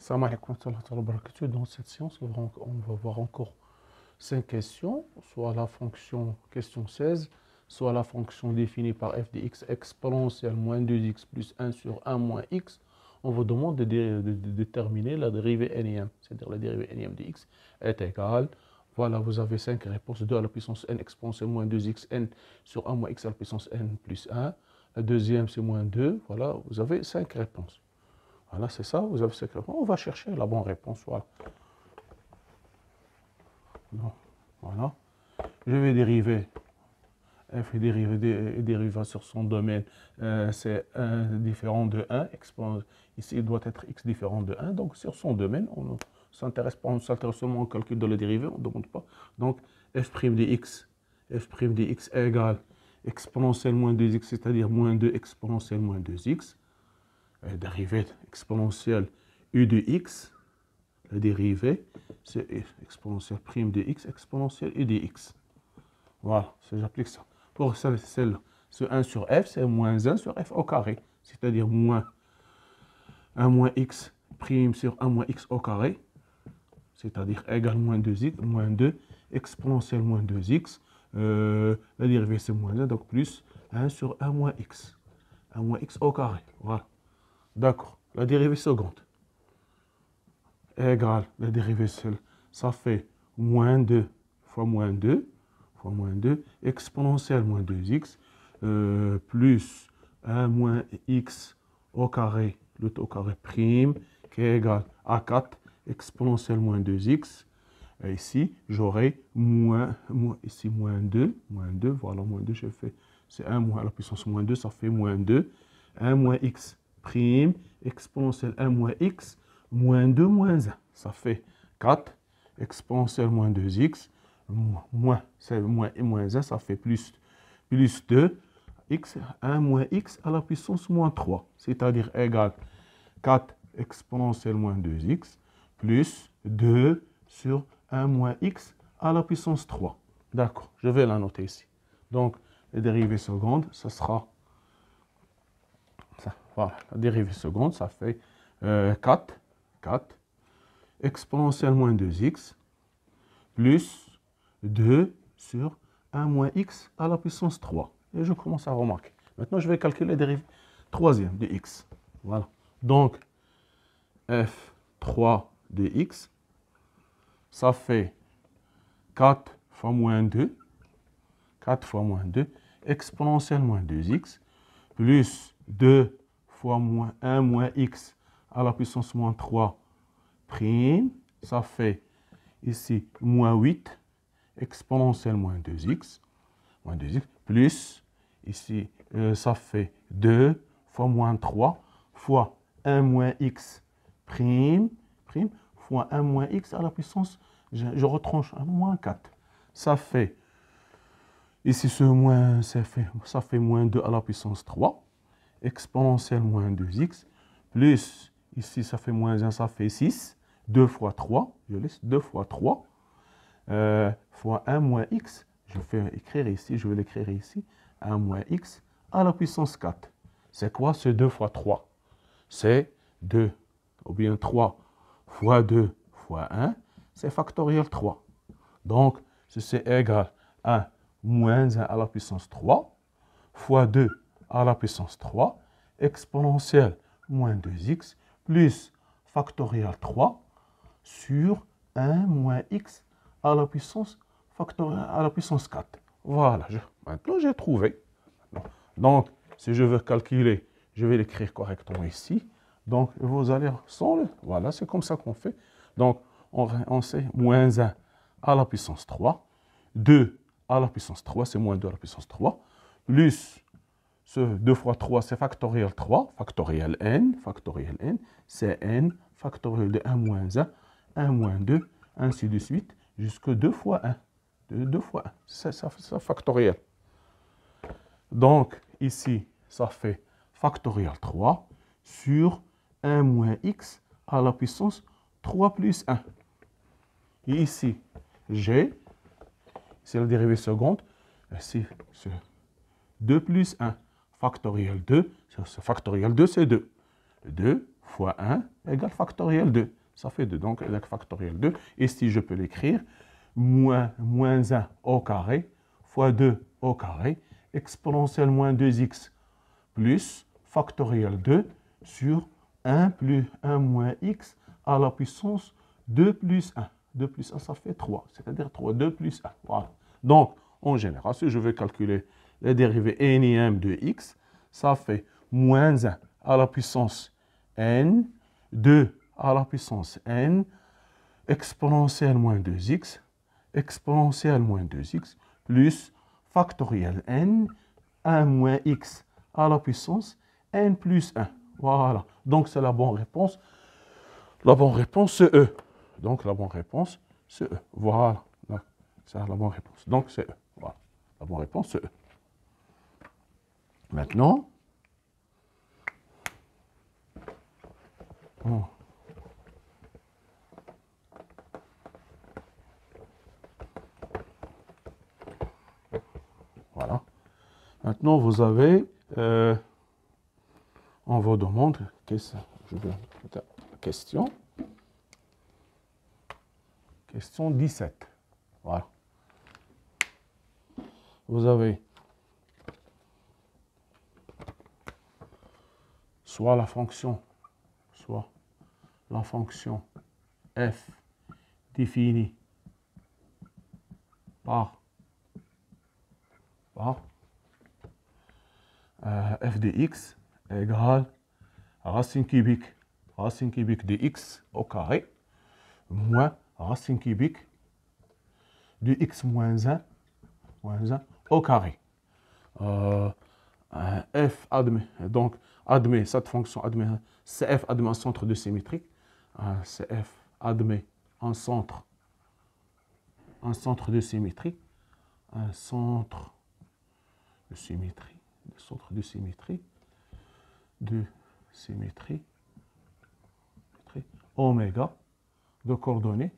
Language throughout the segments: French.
Salam alaikum wa rahmatullahi wa barakatuh. Dans cette séance, on va voir encore 5 questions, soit la fonction question 16, soit la fonction définie par f de x exponentielle moins 2x plus 1 sur 1 moins x. On vous demande de déterminer la dérivée énième, c'est-à-dire la dérivée énième de x est égale. Voilà, vous avez 5 réponses. 2 à la puissance n exponentielle moins 2x n sur 1 moins x à la puissance n plus 1. La deuxième, c'est moins 2. Voilà, vous avez 5 réponses. Voilà, c'est ça, vous avez 5 réponses. On va chercher la bonne réponse. Voilà. Non. Voilà. Je vais dériver. F est dérivé sur son domaine. C'est 1 différent de 1. Ici, il doit être x différent de 1. Donc, sur son domaine, on ne s'intéresse pas, on s'intéresse seulement au calcul de la dérivée, on ne demande pas. Donc, f' de x égale exponentielle moins 2x, c'est-à-dire moins 2 exponentielle moins 2x. Dérivée exponentielle u de x. La dérivée, c'est exponentielle prime de x, exponentielle u de x. Voilà, j'applique ça. Pour celle-là, ce 1 sur f, c'est moins 1 sur f au carré, c'est-à-dire moins 1 moins x prime sur 1 moins x au carré, c'est-à-dire égal moins 2x, moins 2 exponentielle moins 2x. La dérivée, c'est moins 1, donc plus 1 sur 1 moins x. 1 moins x au carré, voilà. D'accord, la dérivée seconde égale la dérivée seule, ça fait moins 2 fois moins 2 exponentielle moins 2x plus 1 moins x au carré, le au carré prime, qui est égal à 4 exponentielle moins 2x. Et ici, j'aurai ici moins 2, voilà, moins 2, je fais, c'est 1 moins à la puissance moins 2, ça fait moins 2, 1 moins x prime, exponentielle 1 moins x, moins 2 moins 1, ça fait 4, exponentielle moins 2x, moins 1, ça fait plus 2, x, 1 moins x à la puissance moins 3, c'est-à-dire égal 4 exponentielle moins 2x, plus 2 sur 1 moins x à la puissance 3. D'accord, je vais la noter ici. Donc, la dérivée seconde, ça sera... Voilà, la dérivée seconde, ça fait 4 exponentielle moins 2x plus 2 sur 1 moins x à la puissance 3. Et je commence à remarquer. Maintenant, je vais calculer la dérivée troisième de x. Voilà. Donc, f3 de x, ça fait 4 fois moins 2, exponentielle moins 2x, plus 2 fois moins 1 moins x à la puissance moins 3 prime, ça fait ici moins 8, exponentielle moins 2x, plus ici ça fait 2 fois moins 3 fois 1 moins x prime, fois 1 moins x à la puissance, je retranche 1 moins 4. Ça fait, ici ce moins, ça fait moins 2 à la puissance 3, exponentielle moins 2x, plus, ici ça fait moins 1, ça fait 6, 2 fois 3, je laisse 2 fois 3, fois 1 moins x, je vais l'écrire ici, 1 moins x à la puissance 4. C'est quoi ce 2 fois 3? C'est 2, ou bien 3 fois 2 fois 1, c'est factoriel 3. Donc, c'est égal à moins 1 à la puissance 3, fois 2 à la puissance 3, exponentielle moins 2x, plus factoriel 3, sur 1 moins x à la puissance factorielle à la puissance 4. Voilà, maintenant j'ai trouvé. Donc, si je veux calculer, je vais l'écrire correctement ici. Donc, vous allez voilà, c'est comme ça qu'on fait. Donc, on sait moins 1 à la puissance 3, 2 à la puissance 3, c'est moins 2 à la puissance 3, plus ce 2 fois 3, c'est factoriel 3, factoriel n, c'est n, factoriel de 1 moins 1, 1 moins 2, ainsi de suite, jusqu'à 2 fois 1. 2 fois 1, c'est ça factoriel. Donc, ici, ça fait factoriel 3 sur 1 moins x à la puissance 3 plus 1. Et ici, g, c'est la dérivée seconde, c'est 2 plus 1, factoriel 2, factoriel 2, c'est 2. 2 fois 1 égale factoriel 2. Ça fait 2. Donc, factoriel 2. Ici, je peux l'écrire. Moins 1 au carré fois 2 au carré exponentielle moins 2x plus factoriel 2 sur 1 plus 1 moins x à la puissance 2 plus 1. 2 plus 1, ça fait 3, c'est-à-dire 3, 2 plus 1. Voilà. Donc, en général, si je veux calculer la dérivée énième de x, ça fait moins 1 à la puissance n, 2 à la puissance n, exponentielle moins 2x, exponentielle moins 2x, plus factoriel n, 1 moins x à la puissance n plus 1. Voilà. Donc, c'est la bonne réponse. La bonne réponse, c'est E. Donc, la bonne réponse, c'est E. Voilà. C'est la bonne réponse. Donc, c'est E. Voilà. La bonne réponse, c'est E. Maintenant, voilà. Maintenant, vous avez, on vous demande, question 17. Voilà. Vous avez soit la fonction f définie par f de x égale racine cubique de x au carré moins racine cubique de x moins 1 au carré. F admet, donc admet, cette fonction admet, CF admet un centre de symétrie. CF admet un centre de symétrie. Un centre de symétrie oméga de coordonnées.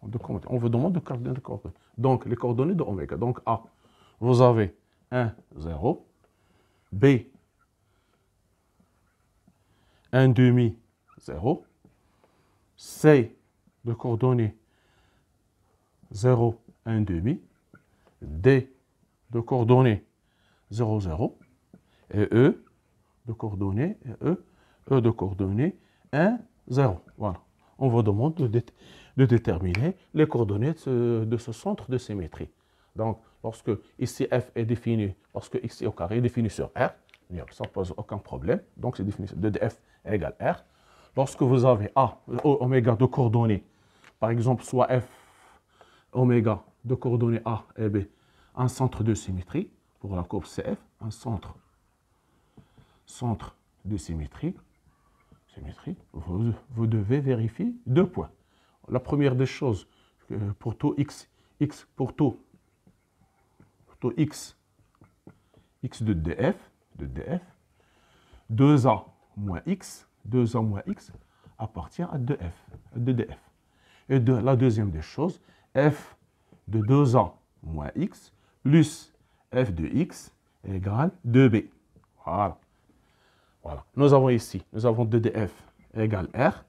On vous demande de coordonnées. Donc, les coordonnées de oméga. Donc, A, vous avez 1, 0. B, 1 demi, 0. C, de coordonnées 0, 1 demi. D, de coordonnées 0, 0. Et E, de coordonnées, de coordonnées 1, 0. Voilà. On vous demande de déterminer les coordonnées de ce centre de symétrie. Donc, lorsque ici f est défini, lorsque x est au carré est défini sur R, ça ne pose aucun problème. Donc, c'est défini de f égale R. Lorsque vous avez A, oméga de coordonnées, par exemple, soit f oméga de coordonnées A et B, un centre de symétrie, pour la courbe CF, un centre de symétrie, vous devez vérifier 2 points. La première des choses, pour tout x pour tout x de df, 2a moins x appartient à 2df. Et la deuxième des choses, f de 2a moins x plus f de x égale 2b. Voilà. Nous avons ici, 2df égale r,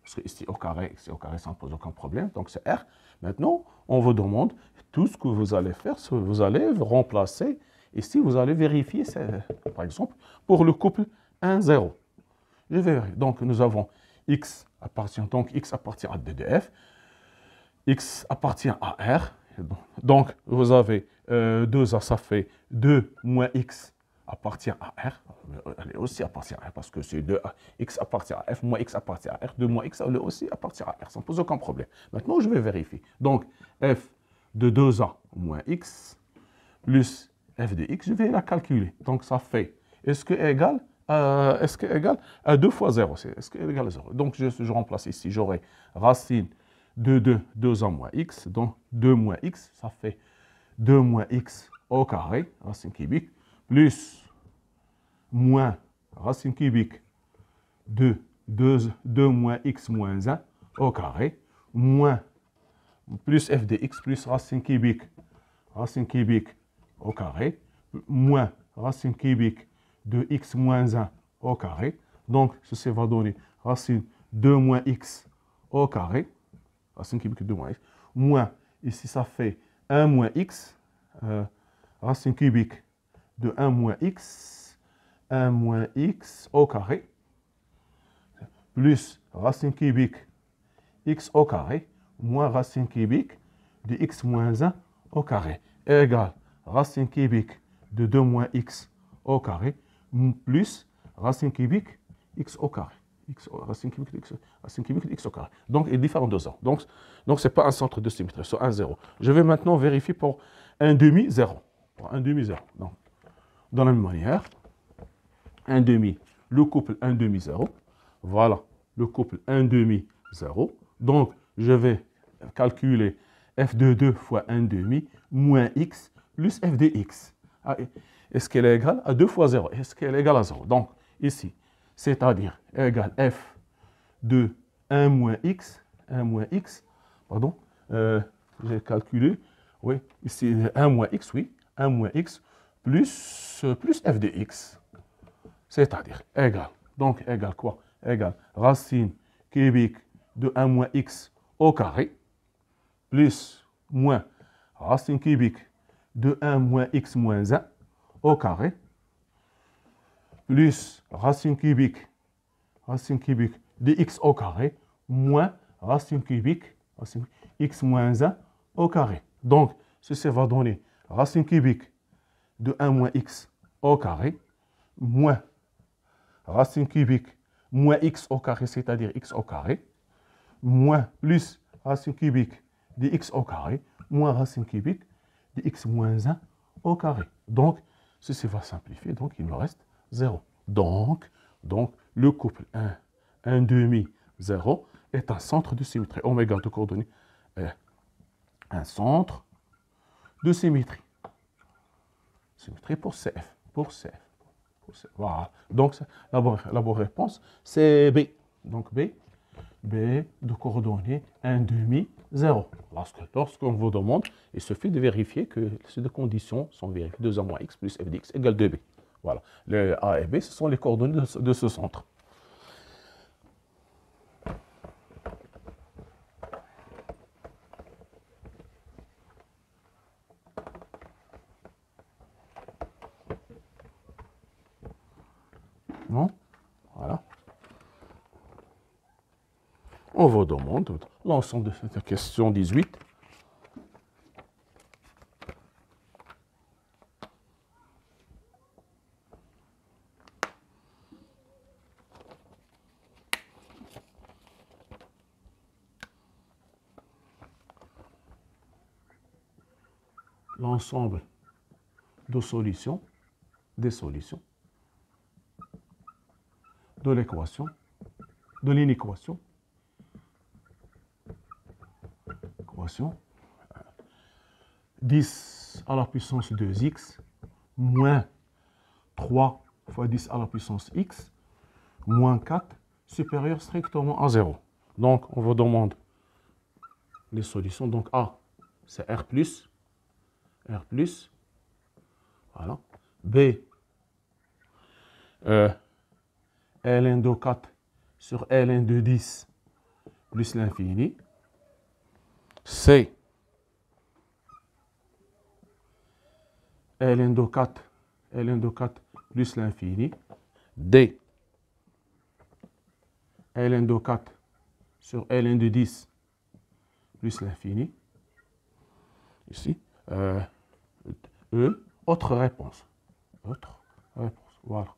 parce que ici au carré, ça ne pose aucun problème, donc c'est r. Maintenant, on vous demande, tout ce que vous allez faire, vous allez remplacer, ici vous allez vérifier, par exemple, pour le couple 1, 0. Je vais vérifier. Donc nous avons x appartient à 2df, x appartient à r, donc vous avez 2a, ça fait 2 moins x appartient à R, elle aussi appartient à R, parce que c'est 2A, x appartient à F, moins x appartient à R, 2 moins x, elle aussi appartient à R, ça ne pose aucun problème. Maintenant, je vais vérifier. Donc, F de 2A moins x plus F de x, je vais la calculer. Donc, ça fait, est-ce que égal à 2 fois 0, est-ce que égal à 0? Donc, je remplace ici, j'aurai racine de 2A moins x, donc 2 moins x, ça fait 2 moins x au carré, racine cubique, plus moins racine cubique de 2 moins x moins 1 au carré, moins plus f de x plus racine cubique au carré, moins racine cubique de x moins 1 au carré. Donc, ceci va donner racine 2 moins x au carré, racine cubique de moins x, moins, ici ça fait 1 moins x, racine cubique de 1 moins x au carré, plus racine cubique x au carré, moins racine cubique de x moins 1 au carré, égale racine cubique de 2 moins x au carré, plus racine cubique x au carré. Racine cubique de x au carré. Donc, il est différent de 0. Donc ce n'est pas un centre de symétrie, c'est un 0. Je vais maintenant vérifier pour un demi 0. Pour un demi 0. Donc, de la même manière, un demi, le couple 1 demi 0. Voilà, le couple 1 demi 0. Donc, je vais calculer f de 2 fois 1 demi moins x plus f de x. Est-ce qu'elle est égale à 2 fois 0? Est-ce qu'elle est égale à 0? Donc, ici, c'est-à-dire égale f de 1 moins x, pardon, j'ai calculé, oui, ici 1 moins x, oui, 1 moins x plus f de x, c'est-à-dire égale, donc égale quoi? Égale racine cubique de 1 moins x au carré, plus moins racine cubique de 1 moins x moins 1 au carré, plus racine cubique de x au carré, moins racine cubique x moins 1 au carré. Donc, ceci va donner racine cubique de 1 moins x au carré, moins racine cubique moins x au carré, c'est-à-dire x au carré, moins plus racine cubique de x au carré, moins racine cubique de x moins 1 au carré. Donc, ceci va simplifier, donc il me reste 0. Donc le couple 1 demi 0 est un centre de symétrie. Oméga de coordonnées est un centre de symétrie. Symétrie pour CF. Voilà. Donc, la bonne réponse, c'est B. Donc, B de coordonnées 1 demi 0. Lorsqu'on vous demande, il suffit de vérifier que ces deux conditions sont vérifiées. 2a moins x plus f de x égale 2b. Voilà. Le A et B, ce sont les coordonnées de ce centre. Non? Voilà. On vous demande l'ensemble de cette question 18. L'ensemble de solutions, des solutions de l'équation, de l'inéquation, équation 10 à la puissance 2x moins 3 fois 10 à la puissance x moins 4 supérieur strictement à 0. Donc, on vous demande les solutions. Donc, A, c'est R+, voilà. B, ln de 4 sur ln de 10 plus l'infini. C, ln de 4 plus l'infini. D, ln de 4 sur ln de 10 plus l'infini. Ici, E, autre réponse. Voilà.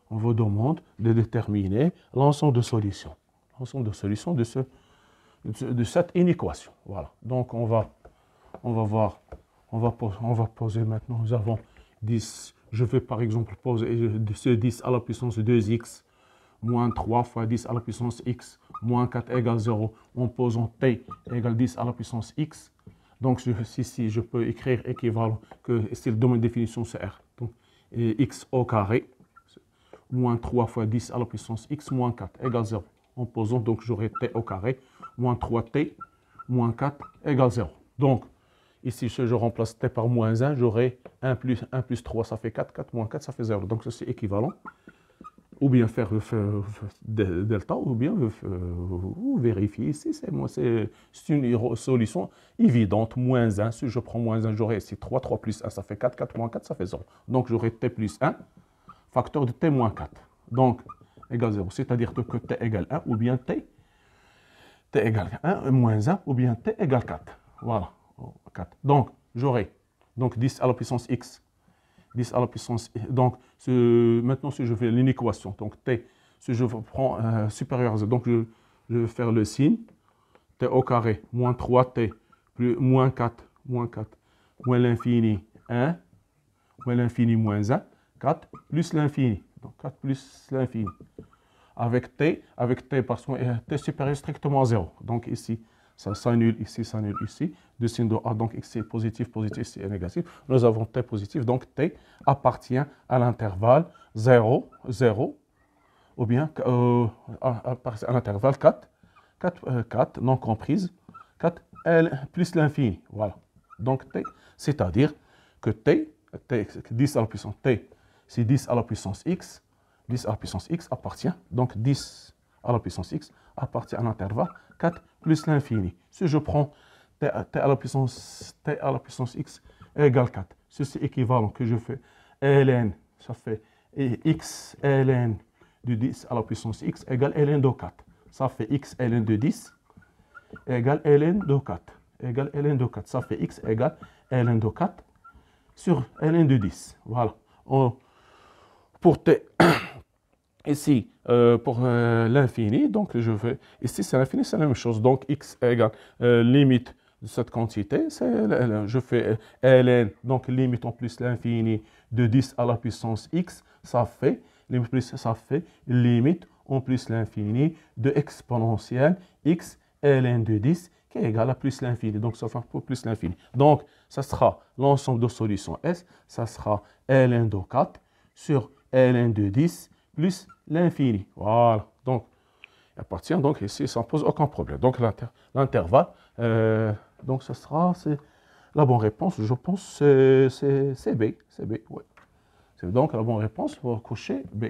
On vous demande de déterminer l'ensemble de solutions. L'ensemble de solutions de cette inéquation. Voilà. Donc, on va poser maintenant, nous avons 10. Je vais par exemple poser ce 10 à la puissance 2x moins 3 fois 10 à la puissance x moins 4 égale 0 en posant t égale 10 à la puissance x. Donc, ici, je peux écrire équivalent que c'est le domaine de définition, c'est R. Donc, x au carré, moins 3 fois 10 à la puissance x, moins 4 égale 0. En posant, donc, j'aurai t au carré, moins 3t, moins 4 égale 0. Donc, ici, si je remplace t par moins 1, j'aurai 1 plus 3, ça fait 4, 4 moins 4, ça fait 0. Donc, ceci est équivalent. ou bien faire delta, ou bien vous vérifiez ici. C'est une solution évidente. Moins 1, si je prends moins 1, j'aurai ici 3, 3 plus 1, ça fait 4, 4 moins 4, ça fait 0. Donc j'aurai t plus 1, facteur de t moins 4. Donc, égale 0, c'est-à-dire que t égale 1, ou bien t égale 1, moins 1, ou bien t égale 4. Voilà, 4. Donc, j'aurai 10 à la puissance x, 10 à la puissance... Donc, maintenant, si je fais l'inéquation, donc t, si je prends supérieur à 0, donc je vais faire le signe, t au carré, moins 3t, plus moins 4, moins l'infini 1, moins l'infini moins 1, 4, plus l'infini. Donc, 4 plus l'infini. Avec t, parce que t supérieur strictement à 0. Donc, ici, ça s'annule ici, ça s'annule ici. De signe de A, donc x est positif, positif, c'est négatif. Nous avons t positif, donc t appartient à l'intervalle 0, 0, ou bien à l'intervalle 4, 4 non comprise, 4 L plus l'infini. Voilà. Donc t, c'est-à-dire que t, 10 à la puissance t, c'est 10 à la puissance x, 10 à la puissance x appartient, donc 10 à la puissance x appartient à l'intervalle 4 plus l'infini. Si je prends t à la puissance x égale 4, ceci est équivalent que je fais ln, ça fait x ln de 10 à la puissance x égale ln de 4. Ça fait x ln de 10 égale ln de 4. Égale ln de 4. Ça fait x égale ln de 4 sur ln de 10. Voilà. Pour t, ici, pour l'infini, donc je vais, ici c'est l'infini, c'est la même chose. Donc x égale limite de cette quantité, je fais ln, donc limite en plus l'infini de 10 à la puissance x, ça fait limite en plus l'infini de exponentielle x ln de 10 qui est égal à plus l'infini. Donc ça fait plus l'infini. Donc ça sera l'ensemble de solutions S, ça sera ln de 4 sur ln de 10 plus l'infini. Voilà. Donc, il appartient, donc ici, ça ne pose aucun problème. Donc, l'intervalle, donc ce sera, c'est la bonne réponse, je pense, c'est B. C'est B, oui. C'est donc la bonne réponse pour cocher B.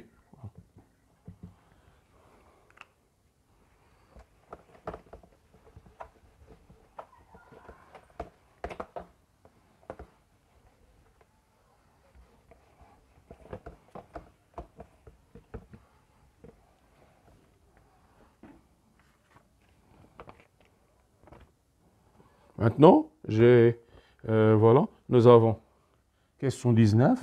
Maintenant, voilà, nous avons question 19.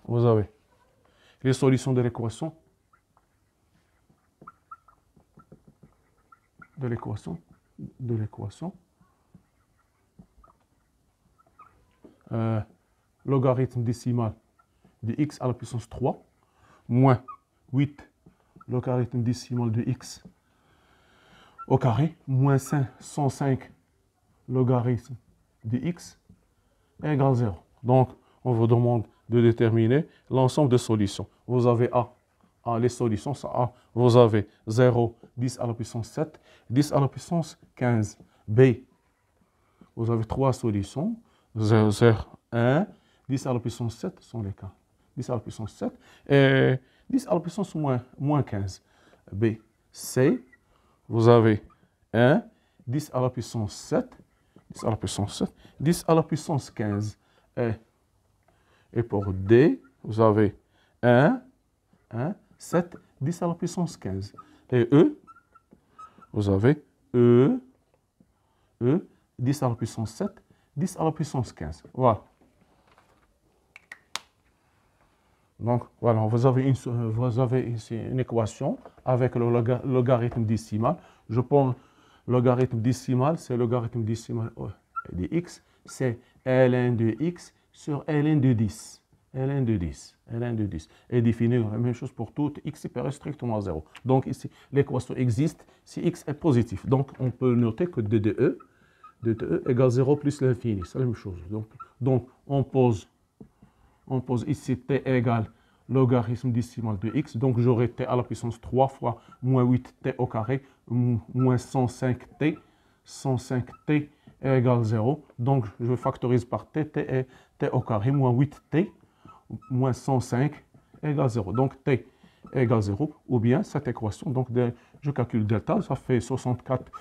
Vous avez les solutions de l'équation. Logarithme décimal de x à la puissance 3 moins 8 logarithme décimal de x au carré moins 105 logarithme de x égale 0. Donc, on vous demande de déterminer l'ensemble de solutions. Vous avez les solutions, ça A, vous avez 0, 10 à la puissance 7, 10 à la puissance 15. B, vous avez 3 solutions, 0, 0, 1, 10 à la puissance 7 sont les cas. 10 à la puissance 7 et 10 à la puissance moins 15. B, C, vous avez 1, 10 à la puissance 7, 10 à la puissance 7, 10 à la puissance 15. Et pour D, vous avez 1, 7, 10 à la puissance 15. Et E, vous avez E, 10 à la puissance 7, 10 à la puissance 15. Voilà. Donc, voilà, vous avez ici une équation avec le logarithme décimal. Je prends le logarithme décimal, c'est le logarithme décimal de x, c'est ln de x sur ln de 10. ln de 10. ln de 10. Et définir la même chose pour tout x supérieur strictement à 0. Donc, ici, l'équation existe si x est positif. Donc, on peut noter que de égale 0 plus l'infini. C'est la même chose. Donc on pose ici t égale logarithme décimal de x. Donc, j'aurai t à la puissance 3 fois moins 8t au carré, moins 105t. 105t égale 0. Donc, je factorise par t, t au carré, moins 8t, moins 105 égale 0. Donc, t égale 0. Ou bien, cette équation, donc je calcule delta, ça fait 64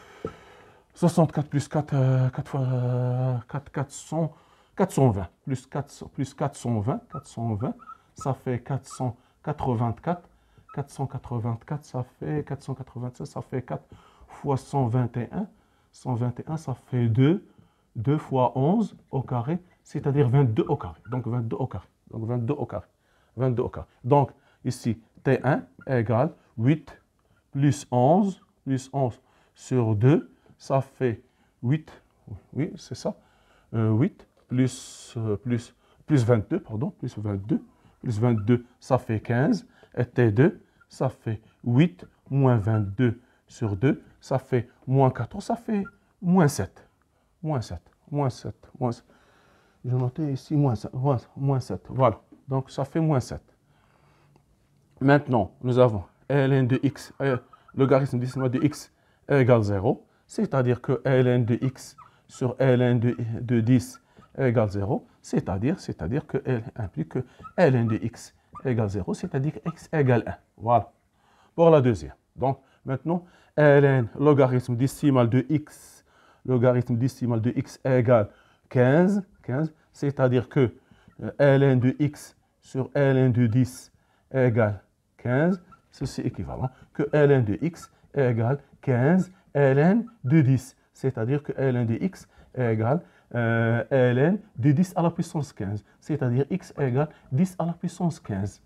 plus 4 fois 4, 400, 420. Plus 420, ça fait 484. 484, ça fait 487, ça fait 4 fois 121. 121, ça fait 2. 2 fois 11 au carré, c'est-à-dire 22 au carré. Donc 22 au carré. Donc 22 au carré. 22 au carré. Donc ici, T1 égale 8 plus 11 sur 2, ça fait 8. Oui, c'est ça. 8 plus 22, pardon, plus 22. Plus 22, ça fait 15. Et T2, ça fait 8 moins 22 sur 2, ça fait moins 14, ça fait moins 7. Moins 7. Je notais ici moins 7. Voilà. Donc, ça fait moins 7. Maintenant, nous avons ln de x, logarithme décimal de x égale 0. C'est-à-dire que ln de x sur ln de 10 égale 0. C'est-à-dire que L implique que ln de x égale 0. C'est-à-dire que x égale 1. Voilà. Pour la deuxième. Donc, maintenant, ln logarithme décimal de x égale 15, c'est-à-dire que ln de x sur ln de 10 égale 15, ceci est équivalent que ln de x égale 15 ln de 10, c'est-à-dire que ln de x égale ln de 10 à la puissance 15, c'est-à-dire x égale 10 à la puissance 15.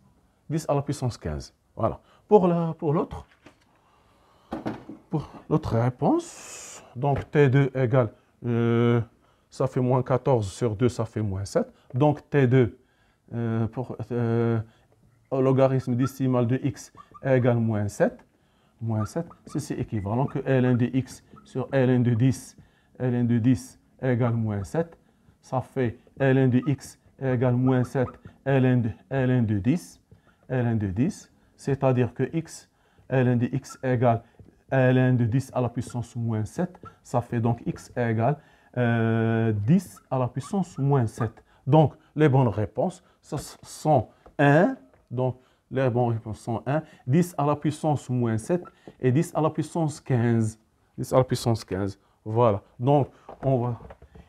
10 à la puissance 15. Voilà. Pour l'autre réponse, donc T2 égale, ça fait moins 14 sur 2, ça fait moins 7. Donc T2 au logarithme décimal de x égale moins 7. Ceci est équivalent que ln de x sur ln de 10 égale moins 7. Ça fait ln de x égale moins 7 ln de 10. C'est-à-dire que ln de x égale ln de 10 à la puissance moins 7. Ça fait donc x égale 10 à la puissance moins 7. Donc, les bonnes réponses sont 1. Donc, les bonnes réponses sont 1, 10 à la puissance moins 7 et 10 à la puissance 15. 10 à la puissance 15. Voilà. Donc, on va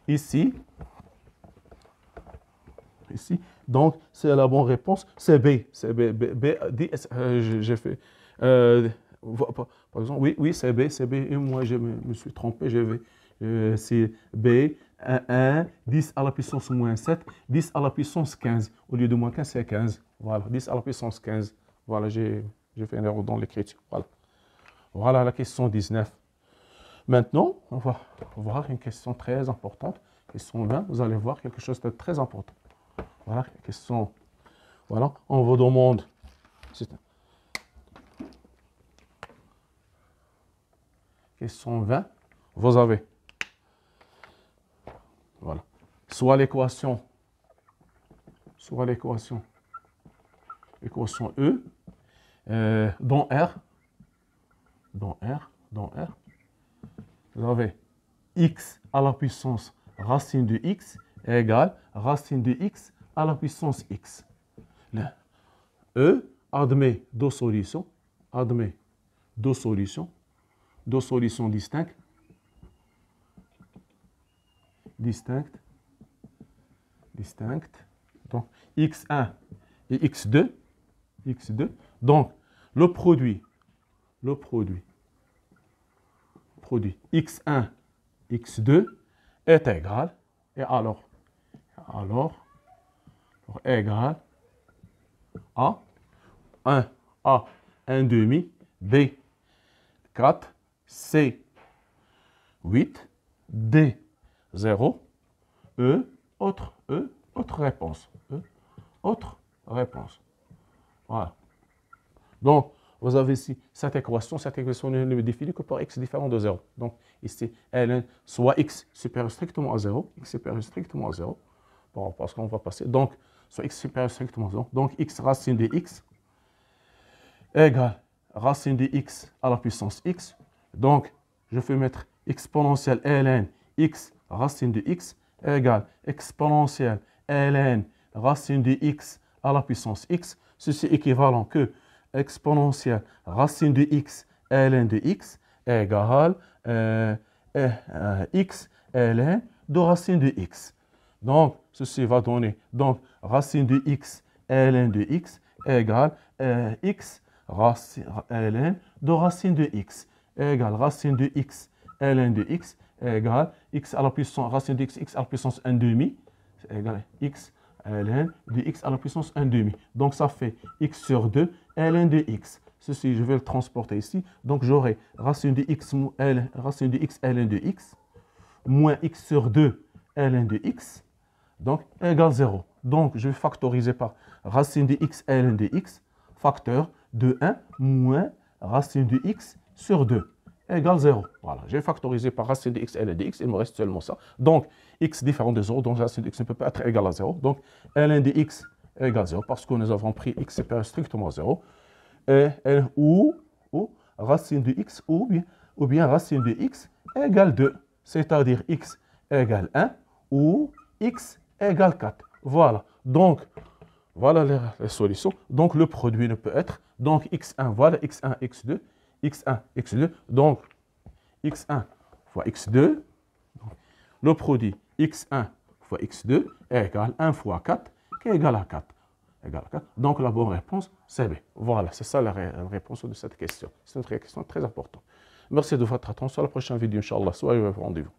ici. Donc, c'est la bonne réponse. C'est B. C'est B. J'ai fait. Par exemple, oui, c'est B. Et moi, je me suis trompé. C'est B. 1, 10 à la puissance moins 7, 10 à la puissance 15. Au lieu de moins 15, c'est 15. Voilà, 10 à la puissance 15. Voilà, j'ai fait une erreur dans l'écriture. Voilà la question 19. Maintenant, on va voir une question très importante. Question 20, vous allez voir quelque chose de très important. Voilà, question. Voilà, on vous demande. Question 20, vous avez. Voilà. Soit l'équation E, dans R, vous avez x à la puissance racine de x égale racine de x à la puissance x. E admet deux solutions distinctes. Donc, x1 et x2. Donc, le produit x1, x2 est égal, et alors égal à 1, A 1 demi, B 4, C 8, D 0, autre réponse. Autre réponse. Voilà. Donc, vous avez ici cette équation ne définit que par x différent de 0. Donc, ici, ln, soit x supérieur strictement à 0, bon, parce qu'on va passer. Donc, soit x supérieur strictement à 0. Donc x racine de x égale racine de x à la puissance x. Donc, je vais mettre exponentielle ln x racine de x égale exponentielle ln racine de x à la puissance x. Ceci est équivalent que exponentielle racine de x ln de x égale x ln de racine de x. Donc, ceci va donner donc racine de x ln de x égale x racine ln de racine de x égale racine de x ln de x égale x à la puissance racine de x à la puissance 1 demi égale x ln de x à la puissance 1 demi. Donc ça fait x sur 2 ln de x. Ceci, je vais le transporter ici. Donc j'aurai racine de x racine de x ln de x moins x sur 2 ln de x, donc égale 0. Donc je vais factoriser par racine de x ln de x, facteur de 1 moins racine de x sur 2 égale 0. Voilà, j'ai factorisé par racine de x ln de x, il me reste seulement ça. Donc x différent de 0, donc racine de x ne peut pas être égal à 0. Donc ln de x égale 0 parce que nous avons pris x supérieur strictement à 0. Et ou racine de x ou bien racine de x égale 2, c'est-à-dire x égale 1 ou x égale 4. Voilà, donc voilà les solutions. Donc le produit ne peut être, donc x1, voilà x1, x2, x1, x2, donc x1 fois x2, le produit x1 fois x2 égale 1 fois 4, qui est égal à 4. Donc la bonne réponse, c'est B. Voilà, c'est ça la réponse de cette question. C'est une question très importante. Merci de votre attention. À la prochaine vidéo, Inch'Allah. Soyez au rendez-vous.